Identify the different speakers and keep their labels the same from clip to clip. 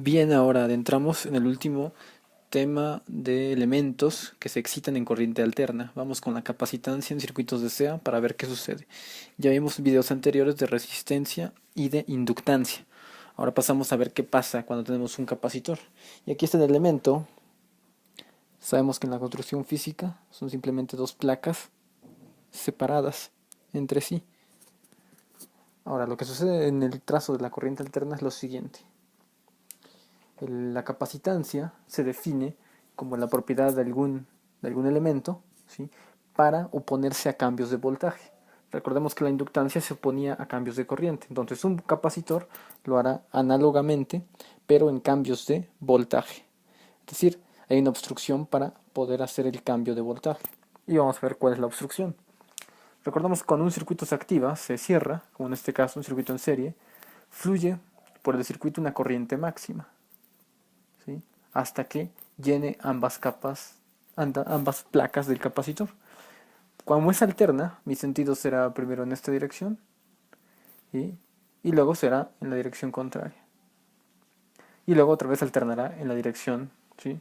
Speaker 1: Bien, ahora adentramos en el último tema de elementos que se excitan en corriente alterna. Vamos con la capacitancia en circuitos de SEA para ver qué sucede. Ya vimos videos anteriores de resistencia y de inductancia. Ahora pasamos a ver qué pasa cuando tenemos un capacitor. Y aquí está el elemento. Sabemos que en la construcción física son simplemente dos placas separadas entre sí. Ahora, lo que sucede en el trazo de la corriente alterna es lo siguiente. La capacitancia se define como la propiedad de algún elemento, ¿sí?, para oponerse a cambios de voltaje. Recordemos que la inductancia se oponía a cambios de corriente. Entonces un capacitor lo hará análogamente, pero en cambios de voltaje. Es decir, hay una obstrucción para poder hacer el cambio de voltaje. Y vamos a ver cuál es la obstrucción. Recordamos que cuando un circuito se activa, se cierra, como en este caso un circuito en serie, fluye por el circuito una corriente máxima, ¿sí?, hasta que llene ambas capas, ambas placas del capacitor. Como es alterna, mi sentido será primero en esta dirección y, y luego será en la dirección contraria. Y luego otra vez alternará en la dirección, ¿sí?,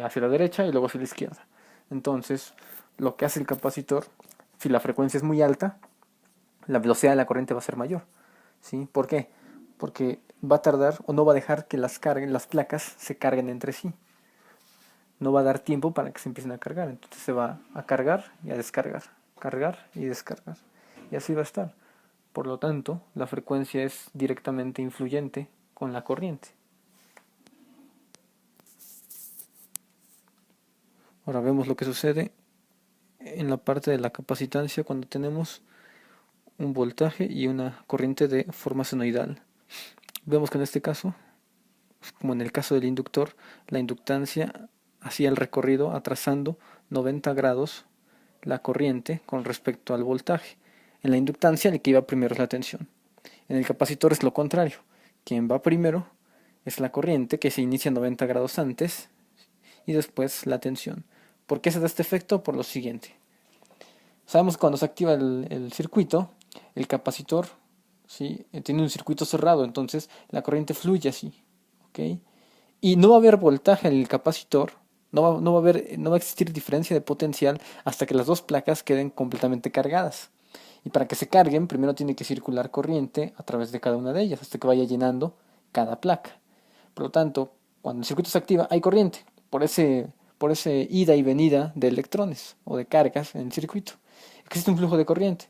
Speaker 1: hacia la derecha y luego hacia la izquierda. Entonces, lo que hace el capacitor, si la frecuencia es muy alta, la velocidad de la corriente va a ser mayor, ¿sí? ¿Por qué? Porque va a tardar o no va a dejar que las placas se carguen entre sí. No va a dar tiempo para que se empiecen a cargar. Entonces se va a cargar y a descargar, cargar y descargar. Y así va a estar. Por lo tanto, la frecuencia es directamente influyente con la corriente. Ahora vemos lo que sucede en la parte de la capacitancia cuando tenemos un voltaje y una corriente de forma senoidal. Vemos que en este caso, como en el caso del inductor, la inductancia hacía el recorrido atrasando 90 grados la corriente con respecto al voltaje. En la inductancia el que iba primero es la tensión. En el capacitor es lo contrario. Quien va primero es la corriente que se inicia 90 grados antes y después la tensión. ¿Por qué se da este efecto? Por lo siguiente. Sabemos que cuando se activa el circuito, el capacitor, ¿sí?, tiene un circuito cerrado, entonces la corriente fluye así, ¿ok? Y no va a haber voltaje en el capacitor, no va a existir diferencia de potencial hasta que las dos placas queden completamente cargadas. Y para que se carguen, primero tiene que circular corriente a través de cada una de ellas, hasta que vaya llenando cada placa. Por lo tanto, cuando el circuito se activa, hay corriente por ese ida y venida de electrones o de cargas en el circuito. Existe un flujo de corriente.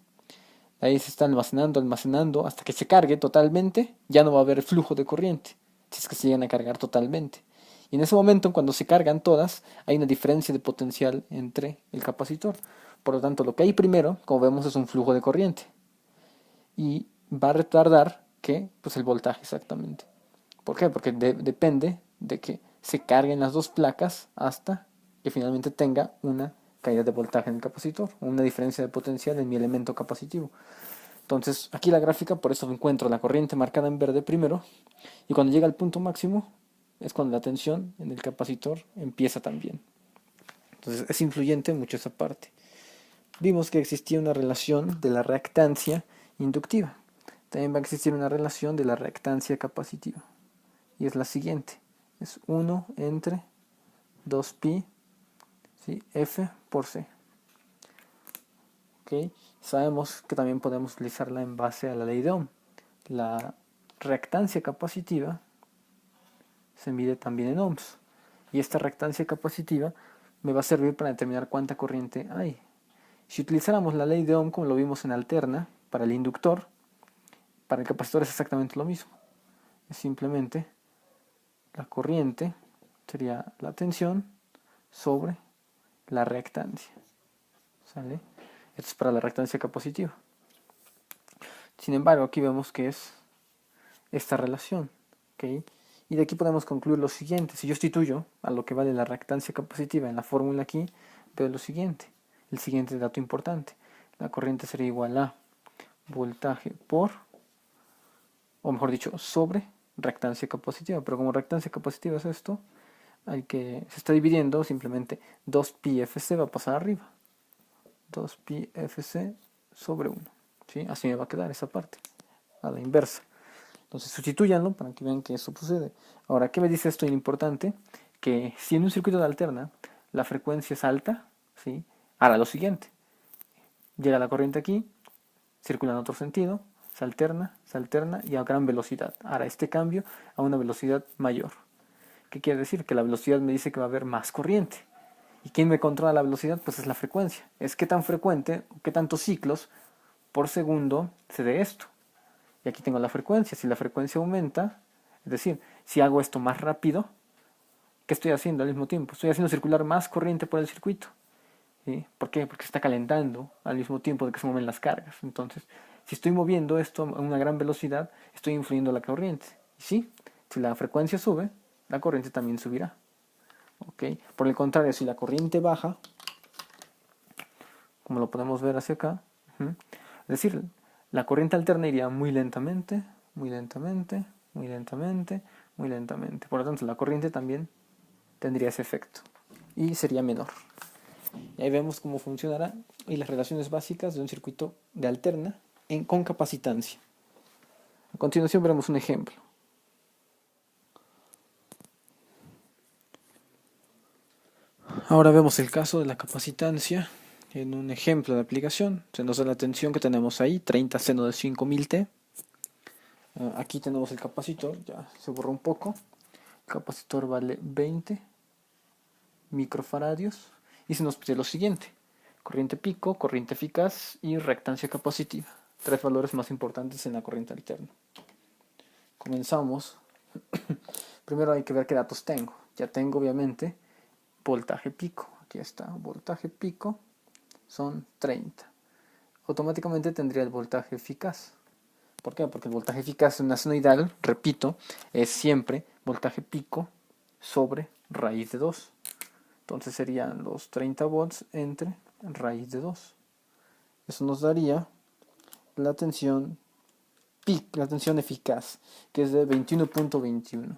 Speaker 1: Ahí se está almacenando, hasta que se cargue totalmente, ya no va a haber flujo de corriente, si es que se llegan a cargar totalmente. Y en ese momento, cuando se cargan todas, hay una diferencia de potencial entre el capacitor. Por lo tanto, lo que hay primero, como vemos, es un flujo de corriente. Y va a retardar que, pues, el voltaje exactamente. ¿Por qué? Porque depende de que se carguen las dos placas hasta que finalmente tenga una caída de voltaje en el capacitor, o una diferencia de potencial en mi elemento capacitivo. Entonces, aquí la gráfica, por eso encuentro la corriente marcada en verde primero, y cuando llega al punto máximo, es cuando la tensión en el capacitor empieza también. Entonces, es influyente mucho esa parte. Vimos que existía una relación de la reactancia inductiva. También va a existir una relación de la reactancia capacitiva. Y es la siguiente. Es 1 entre 2pi, ¿sí?, F por C. ¿Okay? Sabemos que también podemos utilizarla en base a la ley de Ohm. La reactancia capacitiva se mide también en ohms. Y esta reactancia capacitiva me va a servir para determinar cuánta corriente hay. Si utilizáramos la ley de Ohm como lo vimos en alterna, para el inductor, para el capacitor es exactamente lo mismo. Es simplemente la corriente, sería la tensión sobre la reactancia. ¿Sale? Esto es para la reactancia capacitiva. Sin embargo, aquí vemos que es esta relación, ¿okay? Y de aquí podemos concluir lo siguiente. Si yo sustituyo a lo que vale la reactancia capacitiva en la fórmula aquí, veo lo siguiente. El siguiente dato importante. La corriente sería igual a voltaje por, o mejor dicho, sobre reactancia capacitiva. Pero como reactancia capacitiva es esto, se está dividiendo, simplemente 2pi Fc va a pasar arriba. 2pi Fc sobre 1. ¿Sí? Así me va a quedar esa parte, a la inversa. Entonces sustituyanlo para que vean que eso sucede. Ahora, ¿qué me dice esto importante? Que si en un circuito de alterna la frecuencia es alta, ¿sí? Hará lo siguiente. Llega la corriente aquí, circula en otro sentido, se alterna y a gran velocidad. Hará este cambio a una velocidad mayor. ¿Qué quiere decir? Que la velocidad me dice que va a haber más corriente. ¿Y quién me controla la velocidad? Pues es la frecuencia. Es qué tan frecuente, qué tantos ciclos por segundo se dé esto. Y aquí tengo la frecuencia. Si la frecuencia aumenta, es decir, si hago esto más rápido, ¿qué estoy haciendo al mismo tiempo? Estoy haciendo circular más corriente por el circuito. ¿Sí? ¿Por qué? Porque se está calentando al mismo tiempo de que se mueven las cargas. Entonces, si estoy moviendo esto a una gran velocidad, estoy influyendo la corriente. Y sí, si la frecuencia sube, la corriente también subirá. ¿Okay? Por el contrario, si la corriente baja, como lo podemos ver hacia acá, es decir, la corriente alterna iría muy lentamente, muy lentamente, muy lentamente, muy lentamente. Por lo tanto, la corriente también tendría ese efecto y sería menor. Y ahí vemos cómo funcionará y las relaciones básicas de un circuito de alterna con capacitancia. A continuación veremos un ejemplo. Ahora vemos el caso de la capacitancia en un ejemplo de aplicación. Se nos da la tensión que tenemos ahí, 30 seno de 5000T. Aquí tenemos el capacitor, ya se borró un poco. El capacitor vale 20 microfaradios y se nos pide lo siguiente: corriente pico, corriente eficaz y reactancia capacitiva. Tres valores más importantes en la corriente alterna. Comenzamos. Primero hay que ver qué datos tengo. Ya tengo obviamente voltaje pico. Aquí está, voltaje pico son 30. Automáticamente tendría el voltaje eficaz. ¿Por qué? Porque el voltaje eficaz en una senoidal, repito, es siempre voltaje pico sobre raíz de 2. Entonces serían los 30 volts entre raíz de 2. Eso nos daría la tensión la tensión eficaz, que es de 21.21.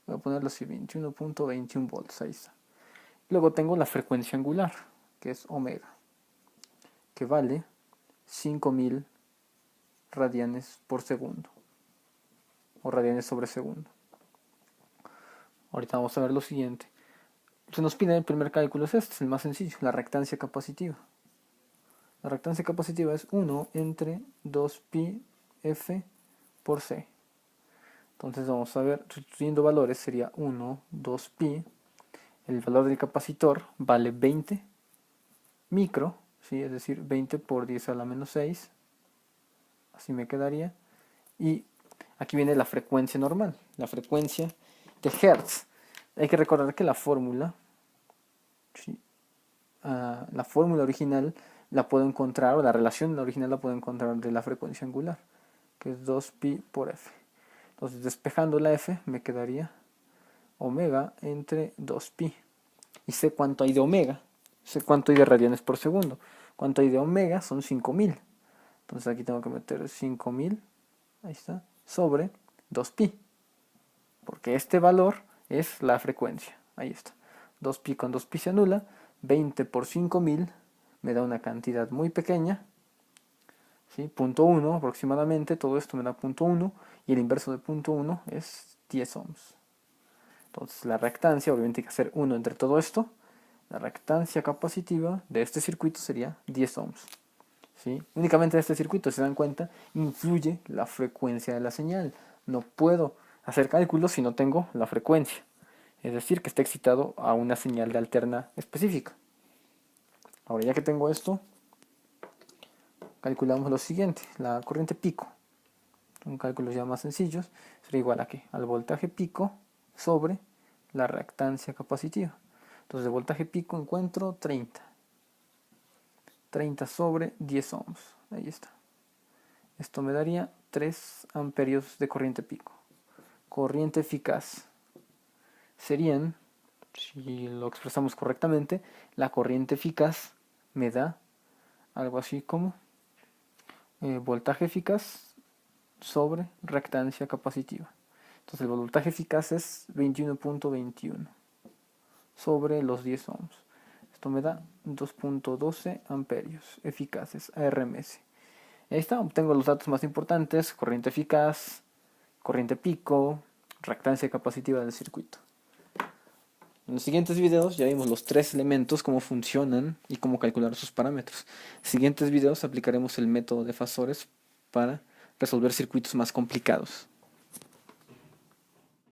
Speaker 1: Voy a ponerlo así, 21.21 volts, ahí está. Luego tengo la frecuencia angular, que es omega, que vale 5000 radianes por segundo, o radianes sobre segundo. Ahorita vamos a ver lo siguiente. Se nos pide el primer cálculo, es este, es el más sencillo, la reactancia capacitiva. La reactancia capacitiva es 1 entre 2pi f por c. Entonces vamos a ver, sustituyendo valores sería 1, 2pi. El valor del capacitor vale 20 micro, ¿sí? Es decir, 20 por 10 a la menos 6. Así me quedaría. Y aquí viene la frecuencia normal, la frecuencia de Hertz. Hay que recordar que la fórmula, ¿sí? La fórmula original la puedo encontrar, o la relación original la puedo encontrar de la frecuencia angular, que es 2pi por f. Entonces, despejando la f, me quedaría omega entre 2pi. Y sé cuánto hay de omega, sé cuánto hay de radianes por segundo. Cuánto hay de omega son 5000. Entonces aquí tengo que meter 5000, ahí está, sobre 2pi. Porque este valor es la frecuencia, ahí está. 2pi con 2pi se anula, 20 por 5000 me da una cantidad muy pequeña, ¿sí? 0.1 aproximadamente, todo esto me da 0.1 y el inverso de 0.1 es 10 ohms. Entonces la reactancia, obviamente hay que hacer 1 entre todo esto, la reactancia capacitiva de este circuito sería 10 ohms. ¿Sí? Únicamente en este circuito, si se dan cuenta, influye la frecuencia de la señal. No puedo hacer cálculos si no tengo la frecuencia. Es decir, que está excitado a una señal de alterna específica. Ahora ya que tengo esto, calculamos lo siguiente. La corriente pico, son cálculos ya más sencillos, sería igual a ¿qué? Al voltaje pico sobre la reactancia capacitiva. Entonces de voltaje pico encuentro 30. 30 sobre 10 ohms. Ahí está. Esto me daría 3 amperios de corriente pico. Corriente eficaz serían, si lo expresamos correctamente, la corriente eficaz me da algo así como voltaje eficaz sobre reactancia capacitiva. Entonces el voltaje eficaz es 21.21 sobre los 10 ohms. Esto me da 2.12 amperios eficaces, ARMS. Ahí está, obtengo los datos más importantes: corriente eficaz, corriente pico, reactancia capacitiva del circuito. En los siguientes videos ya vimos los tres elementos, cómo funcionan y cómo calcular sus parámetros. En los siguientes videos aplicaremos el método de fasores para resolver circuitos más complicados.